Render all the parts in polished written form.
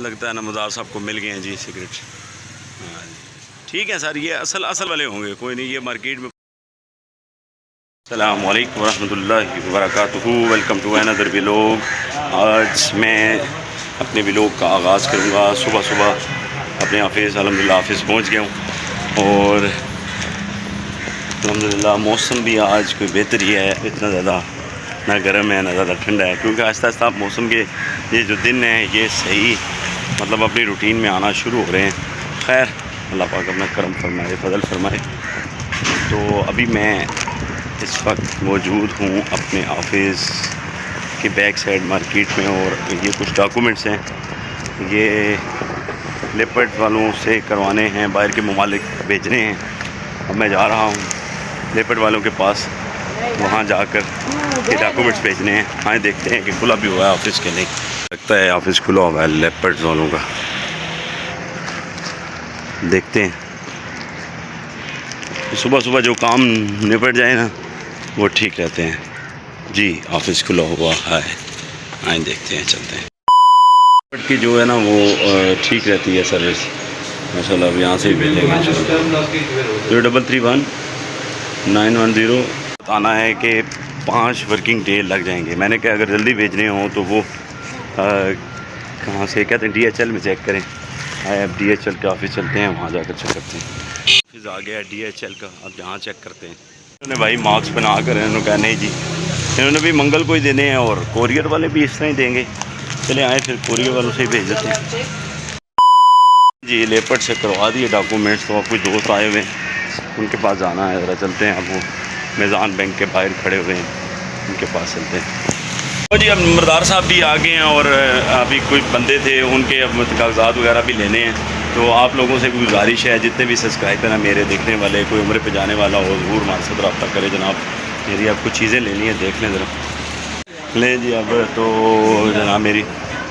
لگتا ہے نمبردار صاحب کو مل گئے ہیں جی سگریٹ. ہاں جی ٹھیک ہے سر، یہ اصل والے ہوں گے، کوئی نہیں، یہ مارکیٹ میں. السلام علیکم ورحمۃ اللہ وبرکاتہ. ویلکم ٹو اندر ولاگ. آج میں اپنے ولاگ کا آغاز کروں گا. صبح اپنے آفس الحمدللہ آفس پہنچ گیا ہوں، اور الحمدللہ موسم بھی آج کوئی بہتر ہی ہے. اتنا زیادہ نہ گرم ہے نہ زیادہ ٹھنڈا ہے، کیونکہ آہستہ آہستہ موسم کے یہ جو دن ہیں یہ صحیح مطلب اپنی روٹین میں آنا شروع ہو رہے ہیں. خیر اللہ پاک اپنا کرم فرمائے، فضل فرمائے. تو ابھی میں اس وقت موجود ہوں اپنے آفس کے بیک سائڈ مارکیٹ میں، اور یہ کچھ ڈاکومنٹس ہیں، یہ لیپرڈ والوں سے کروانے ہیں، باہر کے ممالک بھیجنے ہیں. اب میں جا رہا ہوں لیپرڈ والوں کے پاس، وہاں جا کر یہ ڈاکومنٹس بھیجنے ہیں. ہاں دیکھتے ہیں کہ کھلا بھی ہوا ہے آفس کے نہیں. لگتا ہے آفس کھلا ہوا ہے لیپرڈ والوں کا، دیکھتے ہیں. صبح جو کام نپٹ جائے نا وہ ٹھیک رہتے ہیں. جی آفس کھلا ہوا ہے، آئیں دیکھتے ہیں، چلتے ہیں. لیپرڈ کی جو ہے نا وہ ٹھیک رہتی ہے سروس ماشاء اللہ. اب یہاں سے ہی بھیجیں گے. 031910 بتانا ہے کہ 5 ورکنگ ڈے لگ جائیں گے. میں نے کہا اگر جلدی بھیجنے ہوں تو وہ کہاں سے کہتے ہیں DHL میں چیک کریں. اب DHL کے آفس چلتے ہیں، وہاں جا کر چیک کرتے ہیں. آفس آ گیا DHL کا، اب جہاں چیک کرتے ہیں. انہوں نے بھائی مارکس بنا کر انہوں نے کہا نہیں جی، انہوں نے بھی منگل کو ہی دینے ہیں، اور کوریئر والے بھی اس طرح ہی دیں گے. چلے آئے پھر کوریئر والوں سے ہی بھیج دیتے ہیں. جی لیپرڈ سے کروا دیے ڈاکومنٹس. تو اب کچھ دوست آئے ہوئے ہیں، ان کے پاس جانا ہے، ذرا چلتے ہیں. اب وہ میزان بینک کے باہر کھڑے ہوئے ہیں، ان کے پاس چلتے ہیں. جی اب نمبردار صاحب بھی آ گئے ہیں، اور ابھی کوئی بندے تھے ان کے اب کاغذات وغیرہ بھی لینے ہیں. تو آپ لوگوں سے گزارش ہے، جتنے بھی سبسکرائبر ہیں میرے دیکھنے والے، کوئی عمرے پہ جانے والا ہو ضرور ہمارے ساتھ رابطہ کرے جناب. میری اب کچھ چیزیں لینی ہیں، دیکھ لیں ذرا. لیں جی اب تو جناب میری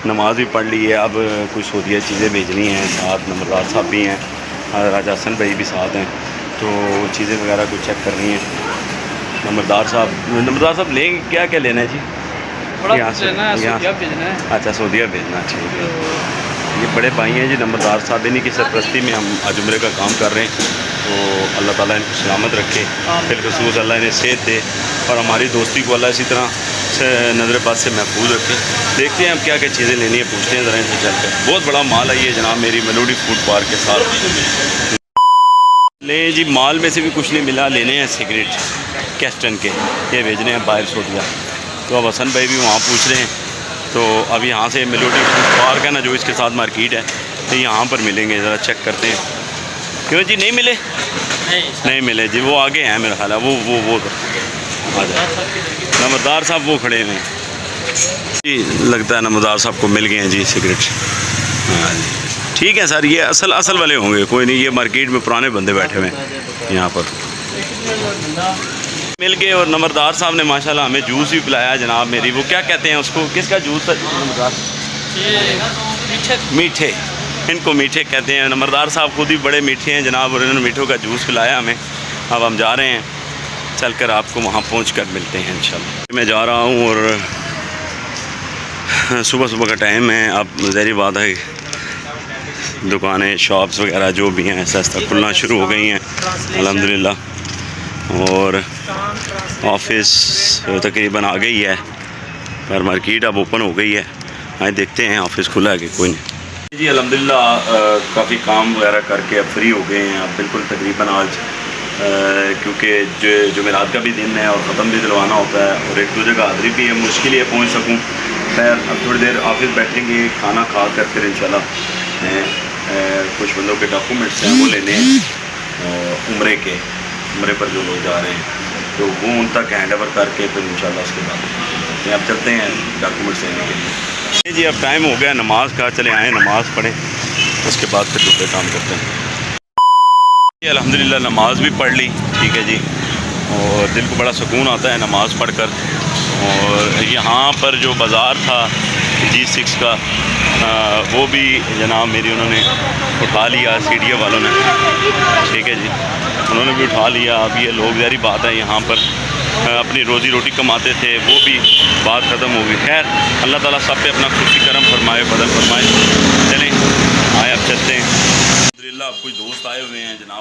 نماز بھی پڑھ لی ہے. اب کچھ سعودیہ چیزیں بھیجنی ہیں، ساتھ نمبردار صاحب بھی ہیں، راجہ حسن بھائی بھی ساتھ ہیں. تو چیزیں وغیرہ کچھ چیک کرنی ہیں. نمبردار صاحب لیں گے کیا لینا ہے جی؟ یہاں سے اچھا سعودیہ بھیجنا. ٹھیک ہے. یہ بڑے بھائی ہیں جی نمبردار صاحب، انہیں کی سرپرستی میں ہم آج عمرے کا کام کر رہے ہیں. تو اللہ تعالیٰ ان کو سلامت رکھے، بالخصوص اللہ انہیں صحت دے، اور ہماری دوستی کو اللہ اسی طرح سے نظر بد سے محفوظ رکھے. دیکھتے ہیں اب کیا چیزیں لینی ہیں، پوچھتے ہیں ذرا ان سے چل کر. بہت بڑا مال ہے یہ جناب، میری میلوڈی فوڈ پارک کے ساتھ. لیں جی مال میں سے بھی کچھ نہیں ملا، لینے ہیں سگریٹ کیسٹن کے، یہ بھیجنے ہیں باہر سعودیہ. تو اب حسن بھائی بھی وہاں پوچھ رہے ہیں. تو اب یہاں سے میلوڈی فوڈ پارک ہے نا جو اس کے ساتھ مارکیٹ ہے، تو یہاں پر ملیں گے. ذرا چیک کرتے ہیں. کیوں جی نہیں ملے؟ نہیں ملے جی، وہ آگے ہیں میرا خیال ہے. وہ آ جائے نمبردار صاحب، وہ کھڑے ہوئے ہیں جی. لگتا ہے نمبردار صاحب کو مل گئے ہیں جی سگریٹ. ہاں جی ٹھیک ہے سر، یہ اصل والے ہوں گے، کوئی نہیں. یہ مارکیٹ میں پرانے بندے بیٹھے ہوئے ہیں یہاں پر. مل گئے. اور نمبردار صاحب نے ماشاءاللہ ہمیں جوس بھی پلایا جناب میری. وہ کیا کہتے ہیں اس کو، کس کا جوس تھا نمبردار؟ میٹھے. ان کو میٹھے کہتے ہیں. نمبردار صاحب خود ہی بڑے میٹھے ہیں جناب، اور انہوں نے میٹھوں کا جوس پلایا ہمیں. اب ہم جا رہے ہیں، چل کر آپ کو وہاں پہنچ کر ملتے ہیں انشاءاللہ. میں جا رہا ہوں، اور صبح کا ٹائم ہے. اب ظاہری بات ہے دکانیں شاپس وغیرہ جو بھی ہیں ایسا کھلنا شروع ہو گئی ہیں الحمدللہ. اور آفس تقریباً آ گئی ہے، پر مارکیٹ اب اوپن ہو گئی ہے. آئیں دیکھتے ہیں آفس کھلا ہے کہ کوئی نہیں. جی الحمدللہ کافی کام وغیرہ کر کے اب فری ہو گئے ہیں. اب بالکل تقریباً آج کیونکہ جمعرات کا بھی دن ہے اور ختم بھی دلوانا ہوتا ہے، اور ایک دو جگہ حاضری بھی ہے، مشکل ہے پہنچ سکوں. خیر اب تھوڑی دیر آفس بیٹھیں گے، کھانا کھا کر پھر انشاءاللہ کچھ بندوں کے ڈاکومنٹس ہیں وہ لینے ہیں عمرے پر جو لوگ جا رہے ہیں، تو وہ ان تک ہینڈ اوور کر کے پھر انشاءاللہ اس کے بعد اب چلتے ہیں ڈاکومنٹس لینے کے لیے. جی اب ٹائم ہو گیا نماز کا، چلے آئیں نماز پڑھیں، اس کے بعد پھر دوسرے کام کرتے ہیں. جی الحمدللہ نماز بھی پڑھ لی. ٹھیک ہے جی، اور دل کو بڑا سکون آتا ہے نماز پڑھ کر. اور یہاں پر جو بازار تھا G6 کا، وہ بھی جناب میری انہوں نے اٹھا لیا، CDA والوں نے. ٹھیک ہے جی، انہوں نے بھی اٹھا لیا. اب یہ لوگ ظاہری بات ہے یہاں پر اپنی روزی روٹی کماتے تھے، وہ بھی بات ختم ہو گئی. خیر اللہ تعالیٰ سب پہ اپنا خود کی کرم فرمائے، فضل فرمائے. چلیں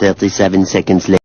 37 seconds later.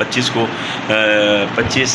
25